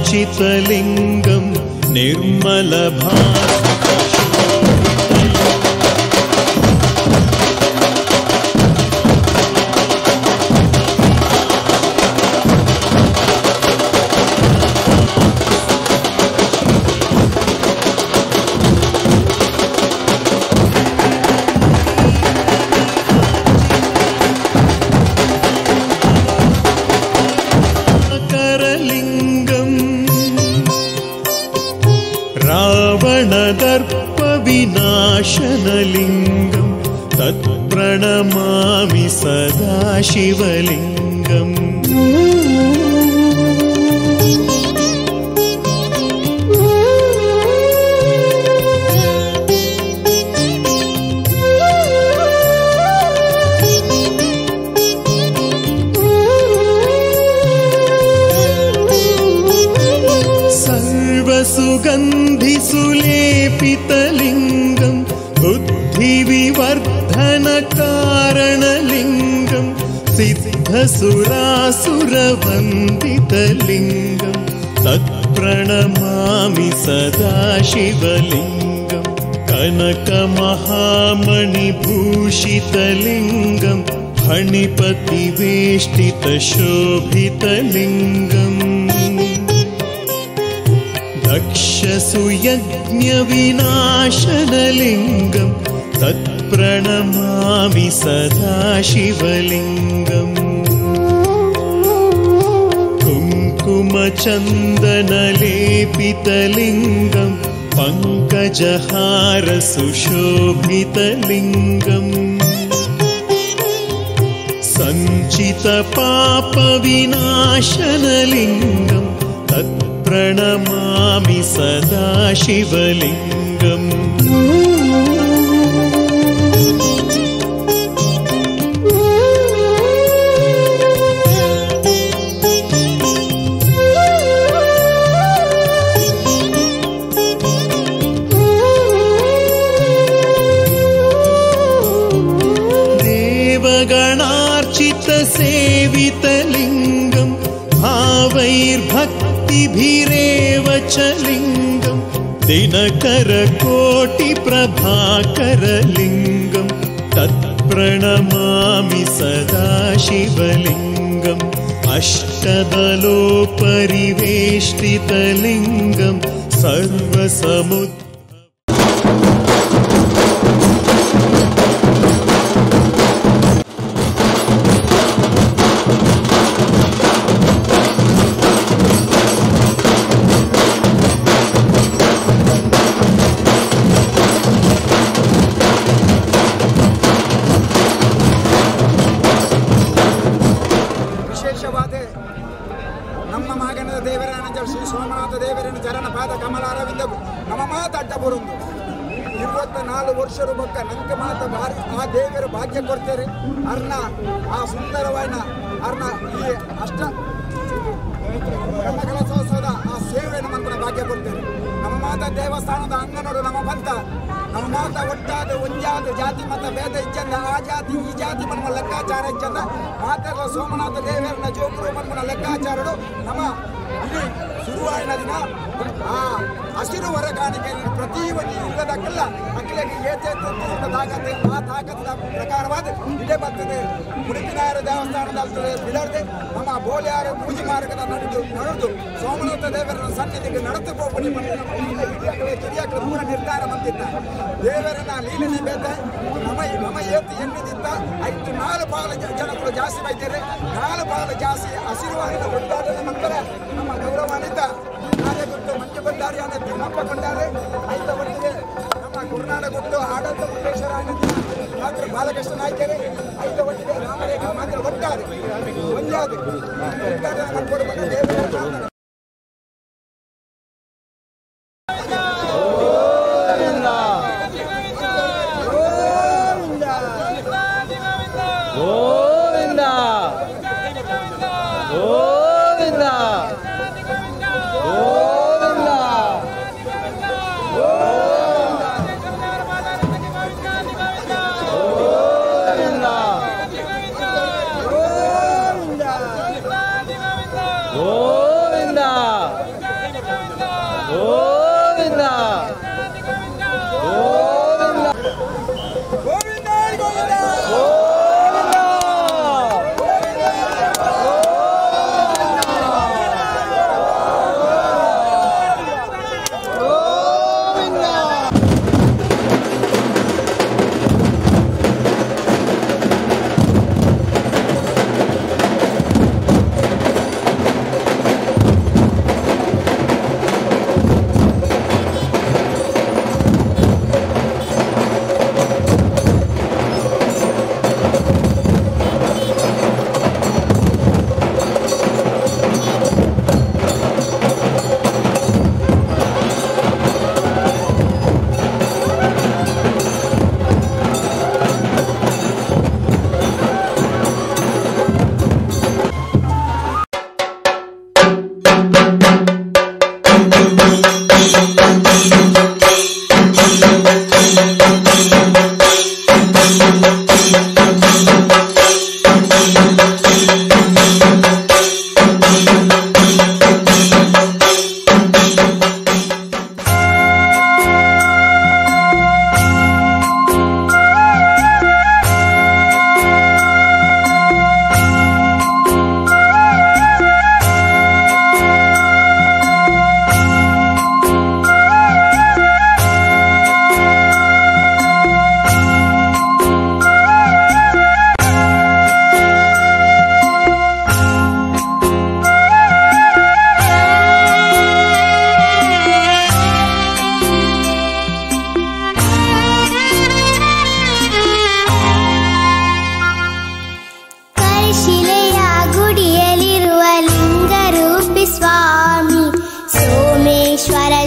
मुरारिसुरार्चितलिङ्गं निर्मलभासितशोभितं रावणदर्पविनाशनलिङ्गं तत्प्रणमामि सदा शिवलिङ्गम् सर्वसुगन्धिसुलेपितलिङ्गं बुद्धिविवर्धनकारणलिङ्गं सिद्धसुरासुरवन्दितलिङ्गं तत्प्रणमामि सदा शिवलिङ्गं कनकमहामणिभूषितलिङ्गं फणिपतिवेष्टितशोभितलिङ्गम् दक्षसुयज्ञविनाशनलिङ्गं तत्प्रणमामि सदा शिवलिङ्गम् कुङ्कुमचन्दनलेपितलिङ्गं पङ्कजहारसुशोभितलिङ्गम् सञ्चितपापविनाशनलिङ्गं प्रणमामि सदा शिवलिङ्गम् देवगणार्चितसेवितलिङ्गं भावैर्भक्तिभिरेव च लिङ्गं दिनकरकोटिप्रभाकरलिङ्गं तत्प्रणमामि सदा शिवलिङ्गम् अष्टदलोपरिवेष्टितलिङ्गं सर्वसमुद्र ನಮ್ಮ ಮಾಗಣದ ದೇವರನ ಶ್ರೀ ಸೋಮನಾಥ ದೇವರನ ಚರಣ ಪಾದ ಕಮಲಾರವಿಂದವು ನಮ್ಮ ಮಾತಾಡ್ತಾ ಬರೋದು 24 ವರ್ಷರು ಬಕ್ಕ ನಂಗೆ ಮಾತ ಭಾರಿ ಆ ದೇವರ ಭಾಗ್ಯ ಕೊಡ್ತಾರೆ ಅರ್ನ ಆ ಸುಂದರವಾದ ಅರ್ನ ಈ ಅಷ್ಟ ಕಲಸೋತ್ಸವದ ಆ ಸೇವೆಯನ್ನು ಮಂತ್ರ ಭಾಗ್ಯ ಕೊಡ್ತಾರೆ ನಮ್ಮ ಮಾತ ದೇವಸ್ಥಾನದ ಅಂಗನೋಡು ನಮ್ಮ ಬಂತ ನಮ್ಮ ಮಾತ ಒಟ್ಟಾದ ಒಂಜಾದ ಜಾತಿ ಮತ ಭೇದ ಇಚ್ಚಂದ ಆ ಜಾತಿ ಈ ಜಾತಿ ನಮ್ಮ ಲೆಕ್ಕಾಚಾರ ಇಚ್ಚಂದ ಮಾತೆಲ್ಲ ಸೋಮನಾಥ ದೇವರನ ಜೋಗುರು ಮನ್ಮನ ಲೆಕ್ಕಾಚಾರಡು ನಮ್ಮ ಇಡೀ ಶುರುವಾಯಿನ ದಿನ ಆ ಹಸಿರು ಹೊರಗಾಣಿಕೆಯಲ್ಲಿ ಪ್ರತಿ ಒಂದು ಇಲ್ಲದಕ್ಕೆಲ್ಲ ಅಕ್ಕಲಿಗೆ ತಾಕತ್ತೆ ಆ ತಾಕತ್ತಿನ ಪ್ರಕಾರವಾದ ಇದೇ ಬರ್ತದೆ ಮುಡುಕಿನಾಯರ ದೇವಸ್ಥಾನದಲ್ಲಿ ಬಿಡದೆ ನಮ್ಮ ಬೋಲಿಯಾರ ಪೂಜೆ ಮಾರ್ಗದ ನಡೆದು ಸೋಮನಾಥ ದೇವರನ ಸನ್ನಿಧಿಗೆ ನಡೆದುಕೋಪಡಿ ಕಿರಿಯಕ್ಕೆ ದೂರ ನಿರ್ಧಾರ ಬಂದಿದ್ದ ದೇವರನ್ನ ಲೀಲನೆ ಬೇತ ನಮ್ಮ ಏತಿ ಎನ್ನಿದಿತ್ತ 4 ಪಾಲು ಜನಗಳು ಜಾಸ್ತಿ ಬೈತಾರೆ 4 ಪಾಲು ಜಾಸ್ತಿ ಹಸಿರುವಾಗಿನ ಒಟ್ಟಾಟದ ನಂತರ ನಮ್ಮ ಗೌರವಾನ್ವಿತ ಗುಟ್ಟು ಮಂಜು ಬಂಡಾರಿ ಅನ್ನೋ ತಿಮ್ಮಪ್ಪ ಕೊಂಡಾರೆ ಐದ ಒಟ್ಟಿಗೆ ನಮ್ಮ ಗುರುನಾಡ ಗುಟ್ಟು ಆಡಳಿತ ಮುಖೇಶ್ವರ ಡಾಕ್ಟರ್ ಬಾಲಕೃಷ್ಣ ನಾಯ್ಕರೆ ಐದ ಒಟ್ಟಿಗೆ ರಾಮರೇಖಾ ಮಾತ್ರ ಒಟ್ಟಾರೆ ಒಂದಾದ ಮಾಡ್ಕೊಂಡು ಬಂದ ದೇವರ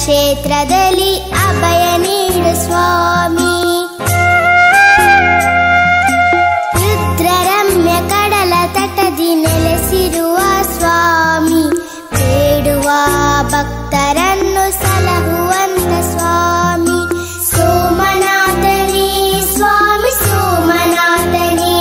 ಕ್ಷೇತ್ರದಲ್ಲಿ ಅಭಯ ನೀಡು ಸ್ವಾಮಿ. ರುದ್ರರಮ್ಯ ಕಡಲ ತಟದಿ ನೆಲೆಸಿರುವ ಸ್ವಾಮಿ, ಬೇಡುವ ಭಕ್ತರನ್ನು ಸಲಹುವಂತ ಸ್ವಾಮಿ. ಸೋಮನಾಥನೇ ಸ್ವಾಮಿ ಸೋಮನಾಥನೇ,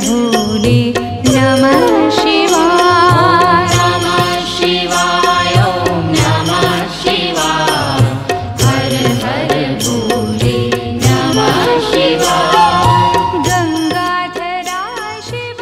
भोले नमः शिवाय नमः शिवाय ॐ नमः शिवाय हर हर भोले नमः शिवाय गंगाधरा शिव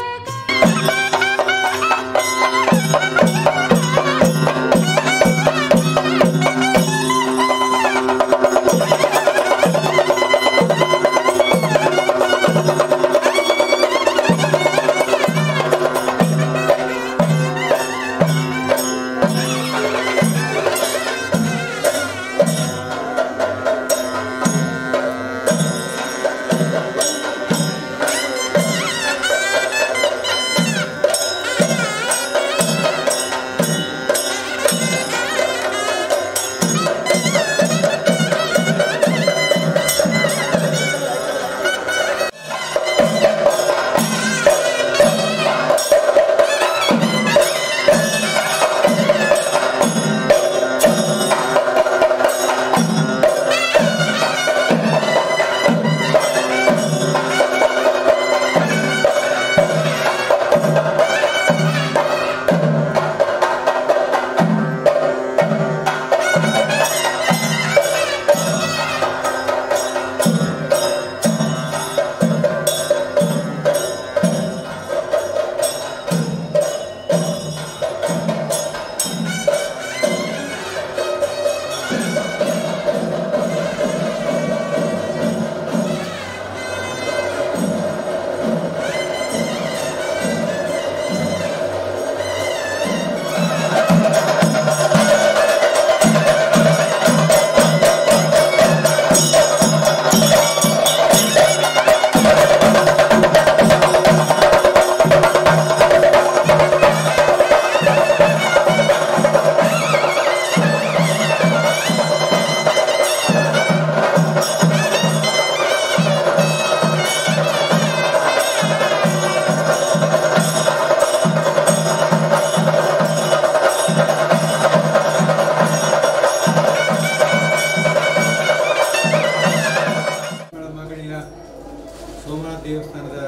ಸೋಮನಾಥ ದೇವಸ್ಥಾನದ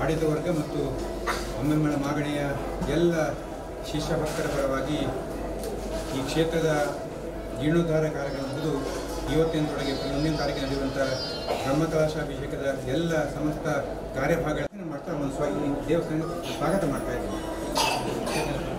ಆಡಳಿತ ವರ್ಗ ಮತ್ತು ಅಮ್ಮಮ್ಮಳ ಮಾಗಣಿಯ ಎಲ್ಲ ಶಿಷ್ಯ ಭಕ್ತರ ಪರವಾಗಿ ಈ ಕ್ಷೇತ್ರದ ಜೀರ್ಣೋದ್ಧಾರ ಕಾರ್ಯಕ್ರಮ ಮುಗಿದು ಇವತ್ತಿನದೊಳಗೆ ಮುಂದಿನ ತಾರೀಕಿಗೆ ನಡೆಯುವಂಥ ಬ್ರಹ್ಮಕಲಶಾಭಿಷೇಕದ ಎಲ್ಲ ಸಮಸ್ತ ಕಾರ್ಯಭಾಗಗಳನ್ನು ಮಾಡ್ತಾ ಒಂದು ಈ ದೇವಸ್ಥಾನಕ್ಕೆ ಸ್ವಾಗತ ಮಾಡ್ತಾ ಇದ್ದೀನಿ.